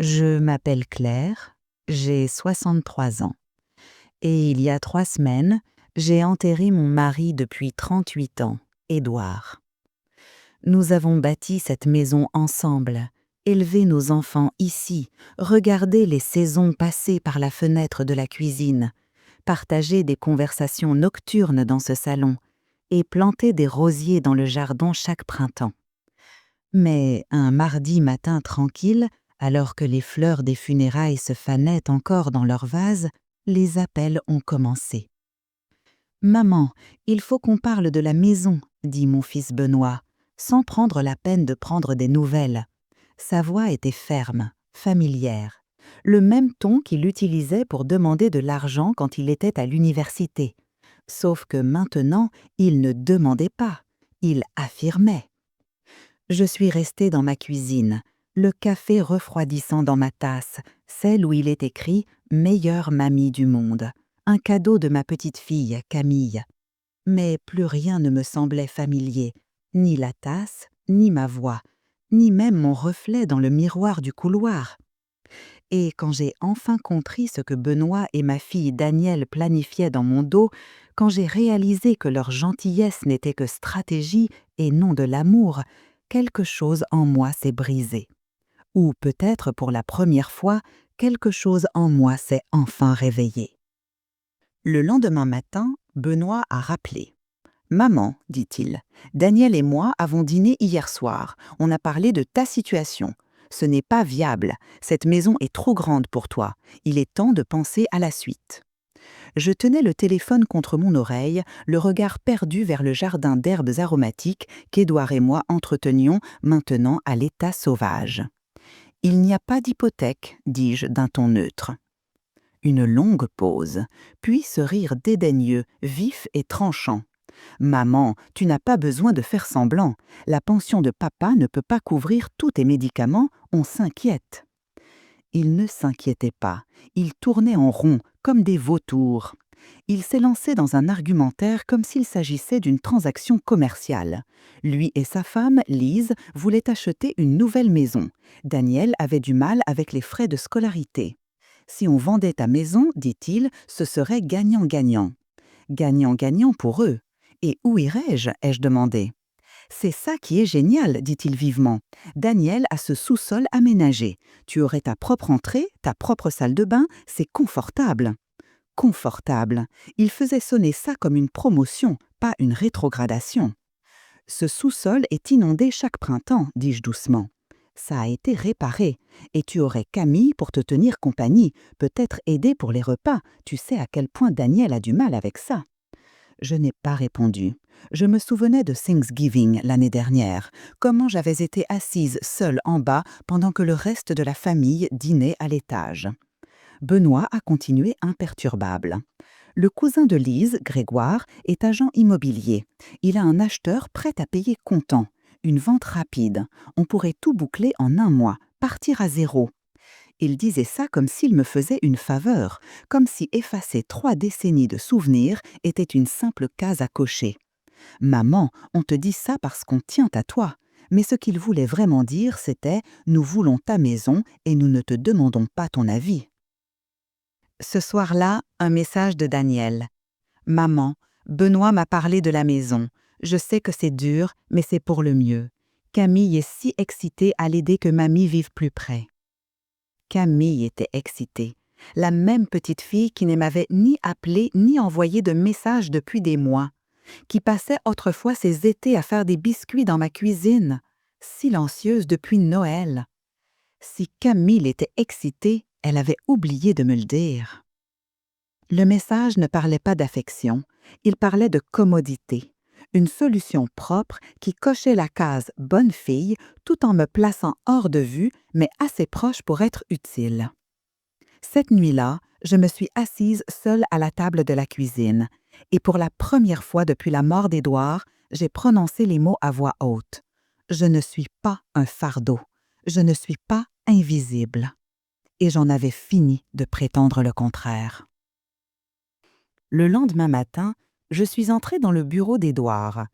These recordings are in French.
Je m'appelle Claire, j'ai 63 ans et il y a 3 semaines, j'ai enterré mon mari depuis 38 ans, Édouard. Nous avons bâti cette maison ensemble, élevé nos enfants ici, regardé les saisons passer par la fenêtre de la cuisine, partagé des conversations nocturnes dans ce salon et planté des rosiers dans le jardin chaque printemps. Mais un mardi matin tranquille, alors que les fleurs des funérailles se fanaient encore dans leur vase, les appels ont commencé. « Maman, il faut qu'on parle de la maison », dit mon fils Benoît, sans prendre la peine de prendre des nouvelles. Sa voix était ferme, familière, le même ton qu'il utilisait pour demander de l'argent quand il était à l'université. Sauf que maintenant, il ne demandait pas, il affirmait. Je suis restée dans ma cuisine, le café refroidissant dans ma tasse, celle où il est écrit « Meilleure mamie du monde », un cadeau de ma petite fille, Camille. Mais plus rien ne me semblait familier, ni la tasse, ni ma voix, ni même mon reflet dans le miroir du couloir. Et quand j'ai enfin compris ce que Benoît et ma fille Danielle planifiaient dans mon dos, quand j'ai réalisé que leur gentillesse n'était que stratégie et non de l'amour, quelque chose en moi s'est brisé. Ou peut-être pour la première fois, quelque chose en moi s'est enfin réveillé. Le lendemain matin, Benoît a rappelé. « Maman, dit-il, Daniel et moi avons dîné hier soir. On a parlé de ta situation. Ce n'est pas viable. Cette maison est trop grande pour toi. Il est temps de penser à la suite. » Je tenais le téléphone contre mon oreille, le regard perdu vers le jardin d'herbes aromatiques qu'Édouard et moi entretenions maintenant à l'état sauvage. « Il n'y a pas d'hypothèque, dis-je d'un ton neutre. » Une longue pause, puis ce rire dédaigneux, vif et tranchant. « Maman, tu n'as pas besoin de faire semblant. La pension de papa ne peut pas couvrir tous tes médicaments, on s'inquiète. » Il ne s'inquiétait pas, il tournait en rond, comme des vautours. Il s'est lancé dans un argumentaire comme s'il s'agissait d'une transaction commerciale. Lui et sa femme, Lise, voulaient acheter une nouvelle maison. Daniel avait du mal avec les frais de scolarité. Si on vendait ta maison, dit-il, ce serait gagnant-gagnant. Gagnant-gagnant pour eux. Et où irais-je, ai-je demandé. C'est ça qui est génial, dit-il vivement. Daniel a ce sous-sol aménagé. Tu aurais ta propre entrée, ta propre salle de bain, c'est confortable. Confortable. Il faisait sonner ça comme une promotion, pas une rétrogradation. Ce sous-sol est inondé chaque printemps, dis-je doucement. Ça a été réparé, et tu aurais Camille pour te tenir compagnie, peut-être aider pour les repas. Tu sais à quel point Daniel a du mal avec ça. Je n'ai pas répondu. Je me souvenais de Thanksgiving l'année dernière, comment j'avais été assise seule en bas pendant que le reste de la famille dînait à l'étage. Benoît a continué imperturbable. Le cousin de Lise, Grégoire, est agent immobilier. Il a un acheteur prêt à payer comptant. Une vente rapide. On pourrait tout boucler en un mois, partir à zéro. Il disait ça comme s'il me faisait une faveur, comme si effacer 3 décennies de souvenirs était une simple case à cocher. « Maman, on te dit ça parce qu'on tient à toi. » Mais ce qu'il voulait vraiment dire, c'était « Nous voulons ta maison et nous ne te demandons pas ton avis. » Ce soir-là, un message de Daniel. « Maman, Benoît m'a parlé de la maison. Je sais que c'est dur, mais c'est pour le mieux. Camille est si excitée à l'aider que mamie vive plus près. » Camille était excitée. La même petite fille qui ne m'avait ni appelé ni envoyé de message depuis des mois, qui passait autrefois ses étés à faire des biscuits dans ma cuisine, silencieuse depuis Noël. Si Camille était excitée, elle avait oublié de me le dire. Le message ne parlait pas d'affection, il parlait de commodité, une solution propre qui cochait la case « bonne fille » tout en me plaçant hors de vue, mais assez proche pour être utile. Cette nuit-là, je me suis assise seule à la table de la cuisine, et pour la première fois depuis la mort d'Édouard, j'ai prononcé les mots à voix haute. Je ne suis pas un fardeau, je ne suis pas invisible. Et j'en avais fini de prétendre le contraire. Le lendemain matin, je suis entrée dans le bureau d'Édouard.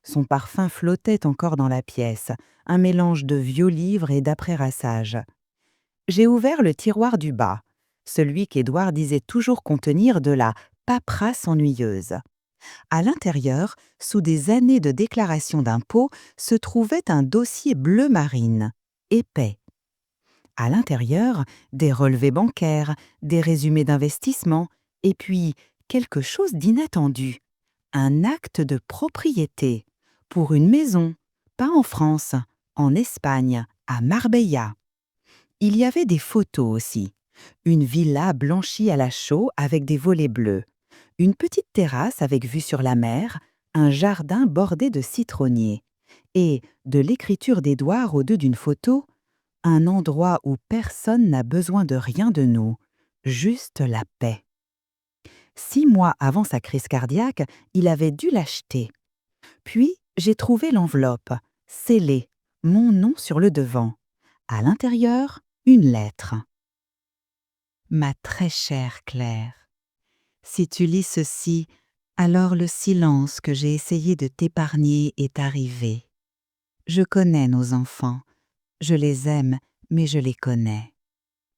Son parfum flottait encore dans la pièce, un mélange de vieux livres et d'après-rassage. J'ai ouvert le tiroir du bas, celui qu'Édouard disait toujours contenir de la paperasse ennuyeuse. À l'intérieur, sous des années de déclaration d'impôts, se trouvait un dossier bleu marine, épais. À l'intérieur, des relevés bancaires, des résumés d'investissement, et puis quelque chose d'inattendu, un acte de propriété, pour une maison, pas en France, en Espagne, à Marbella. Il y avait des photos aussi, une villa blanchie à la chaux avec des volets bleus, une petite terrasse avec vue sur la mer, un jardin bordé de citronniers, et, de l'écriture d'Édouard au dos d'une photo, un endroit où personne n'a besoin de rien de nous, juste la paix. 6 mois avant sa crise cardiaque, il avait dû l'acheter. Puis, j'ai trouvé l'enveloppe, scellée, mon nom sur le devant. À l'intérieur, une lettre. Ma très chère Claire, si tu lis ceci, alors le silence que j'ai essayé de t'épargner est arrivé. Je connais nos enfants, je les aime, mais je les connais.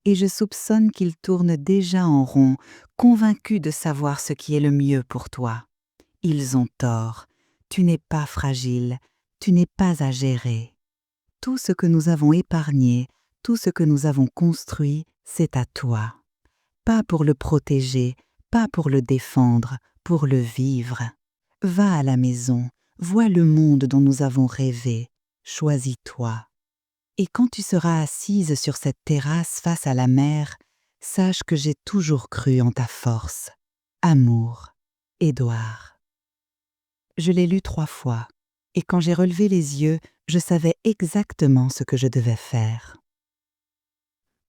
Et je soupçonne qu'ils tournent déjà en rond, convaincus de savoir ce qui est le mieux pour toi. Ils ont tort, tu n'es pas fragile, tu n'es pas à gérer. Tout ce que nous avons épargné, tout ce que nous avons construit, c'est à toi. Pas pour le protéger, pas pour le défendre, pour le vivre. Va à la maison, vois le monde dont nous avons rêvé, choisis-toi. Et quand tu seras assise sur cette terrasse face à la mer, sache que j'ai toujours cru en ta force. Amour, Édouard. Je l'ai lu 3 fois, et quand j'ai relevé les yeux, je savais exactement ce que je devais faire.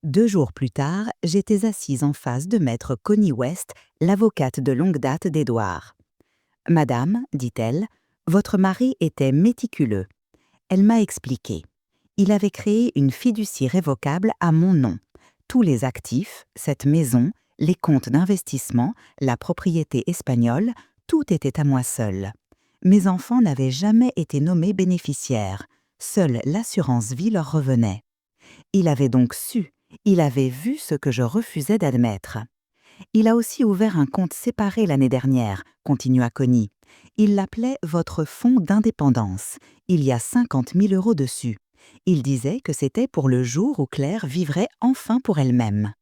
2 jours plus tard, j'étais assise en face de maître Connie West, l'avocate de longue date d'Édouard. « Madame, dit-elle, votre mari était méticuleux. » Elle m'a expliqué. Il avait créé une fiducie révocable à mon nom. Tous les actifs, cette maison, les comptes d'investissement, la propriété espagnole, tout était à moi seule. Mes enfants n'avaient jamais été nommés bénéficiaires. Seule l'assurance vie leur revenait. Il avait donc su, il avait vu ce que je refusais d'admettre. Il a aussi ouvert un compte séparé l'année dernière, continua Connie. Il l'appelait « votre fonds d'indépendance ». Il y a 50 000 € dessus. Il disait que c'était pour le jour où Claire vivrait enfin pour elle-même.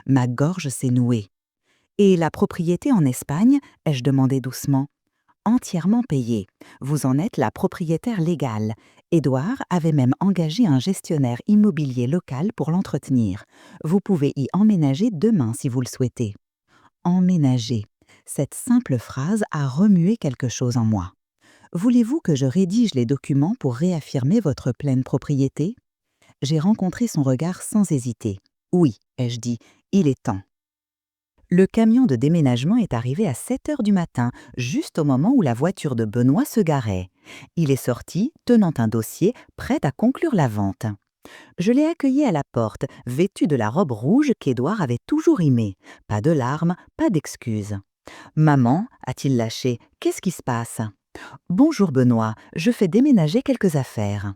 Ma gorge s'est nouée. « Et la propriété en Espagne ?» ai-je demandé doucement. « Entièrement payée. Vous en êtes la propriétaire légale. Édouard avait même engagé un gestionnaire immobilier local pour l'entretenir. Vous pouvez y emménager demain si vous le souhaitez. » Emménager. Cette simple phrase a remué quelque chose en moi. Voulez-vous que je rédige les documents pour réaffirmer votre pleine propriété? J'ai rencontré son regard sans hésiter. Oui, ai-je dit, il est temps. Le camion de déménagement est arrivé à 7 heures du matin, juste au moment où la voiture de Benoît se garait. Il est sorti, tenant un dossier, prêt à conclure la vente. Je l'ai accueilli à la porte, vêtu de la robe rouge qu'Édouard avait toujours aimée. Pas de larmes, pas d'excuses. « Maman, a-t-il lâché, qu'est-ce qui se passe ?»« Bonjour Benoît, je fais déménager quelques affaires. »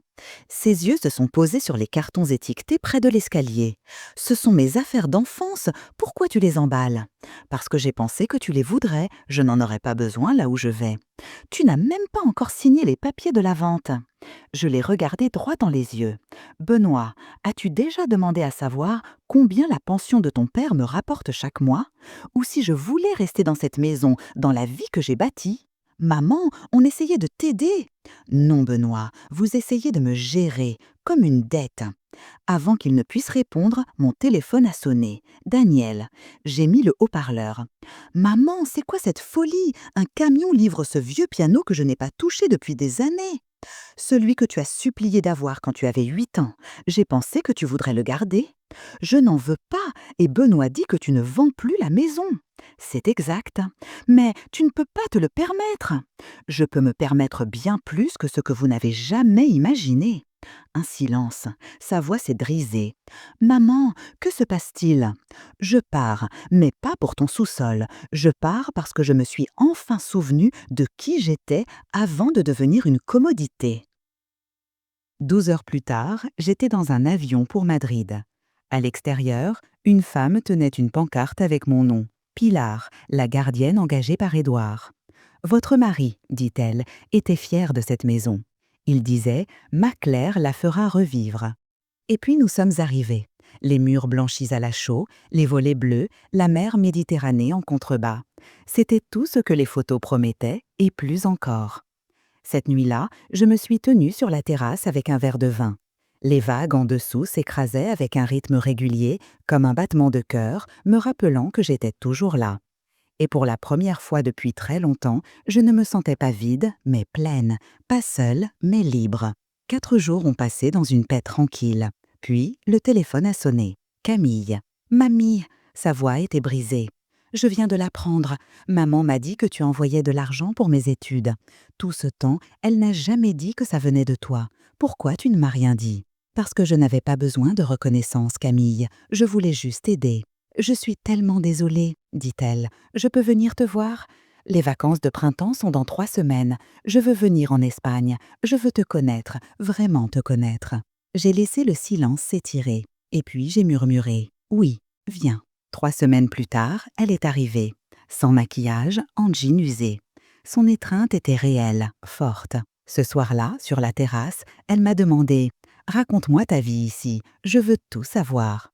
Ses yeux se sont posés sur les cartons étiquetés près de l'escalier. « Ce sont mes affaires d'enfance, pourquoi tu les emballes ?»« Parce que j'ai pensé que tu les voudrais, je n'en aurais pas besoin là où je vais. »« Tu n'as même pas encore signé les papiers de la vente. » Je l'ai regardé droit dans les yeux. « Benoît, as-tu déjà demandé à savoir combien la pension de ton père me rapporte chaque mois? Ou si je voulais rester dans cette maison, dans la vie que j'ai bâtie? Maman, on essayait de t'aider. » Non, Benoît, vous essayez de me gérer, comme une dette. Avant qu'il ne puisse répondre, mon téléphone a sonné. Daniel. J'ai mis le haut-parleur. « Maman, c'est quoi cette folie? Un camion livre ce vieux piano que je n'ai pas touché depuis des années. » Celui que tu as supplié d'avoir quand tu avais 8 ans. J'ai pensé que tu voudrais le garder. Je n'en veux pas, et Benoît dit que tu ne vends plus la maison. C'est exact, mais tu ne peux pas te le permettre. Je peux me permettre bien plus que ce que vous n'avez jamais imaginé. Un silence, sa voix s'est brisée. Maman, que se passe-t-il? Je pars, mais pas pour ton sous-sol. Je pars parce que je me suis enfin souvenue de qui j'étais avant de devenir une commodité. 12 heures plus tard, j'étais dans un avion pour Madrid. À l'extérieur, une femme tenait une pancarte avec mon nom. Pilar, la gardienne engagée par Édouard. Votre mari, dit-elle, était fier de cette maison. Il disait « Ma Claire la fera revivre ». Et puis nous sommes arrivés. Les murs blanchis à la chaux, les volets bleus, la mer Méditerranée en contrebas. C'était tout ce que les photos promettaient, et plus encore. Cette nuit-là, je me suis tenue sur la terrasse avec un verre de vin. Les vagues en dessous s'écrasaient avec un rythme régulier, comme un battement de cœur, me rappelant que j'étais toujours là. Et pour la première fois depuis très longtemps, je ne me sentais pas vide, mais pleine, pas seule, mais libre. 4 jours ont passé dans une paix tranquille. Puis, le téléphone a sonné. Camille. Mamie. Sa voix était brisée. Je viens de l'apprendre. Maman m'a dit que tu envoyais de l'argent pour mes études. Tout ce temps, elle n'a jamais dit que ça venait de toi. Pourquoi tu ne m'as rien dit? Parce que je n'avais pas besoin de reconnaissance, Camille. Je voulais juste aider. Je suis tellement désolée, dit-elle. Je peux venir te voir? Les vacances de printemps sont dans 3 semaines. Je veux venir en Espagne. Je veux te connaître, vraiment te connaître. J'ai laissé le silence s'étirer. Et puis j'ai murmuré. Oui, viens. 3 semaines plus tard, elle est arrivée. Sans maquillage, en jean usé. Son étreinte était réelle, forte. Ce soir-là, sur la terrasse, elle m'a demandé « Raconte-moi ta vie ici, je veux tout savoir ».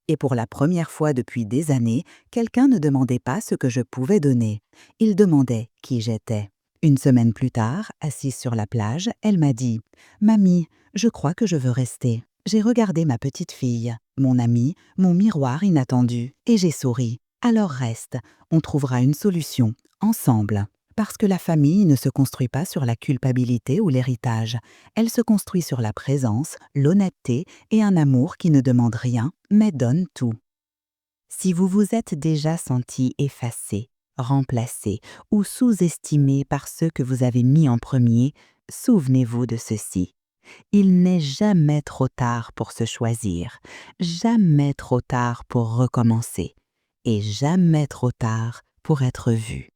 Et pour la première fois depuis des années, quelqu'un ne demandait pas ce que je pouvais donner. Il demandait qui j'étais. Une semaine plus tard, assise sur la plage, elle m'a dit « Mamie, je crois que je veux rester ». J'ai regardé ma petite fille, mon amie, mon miroir inattendu, et j'ai souri. Alors reste, on trouvera une solution, ensemble. Parce que la famille ne se construit pas sur la culpabilité ou l'héritage. Elle se construit sur la présence, l'honnêteté et un amour qui ne demande rien, mais donne tout. Si vous vous êtes déjà senti effacé, remplacé ou sous-estimé par ceux que vous avez mis en premier, souvenez-vous de ceci. Il n'est jamais trop tard pour se choisir, jamais trop tard pour recommencer, et jamais trop tard pour être vu.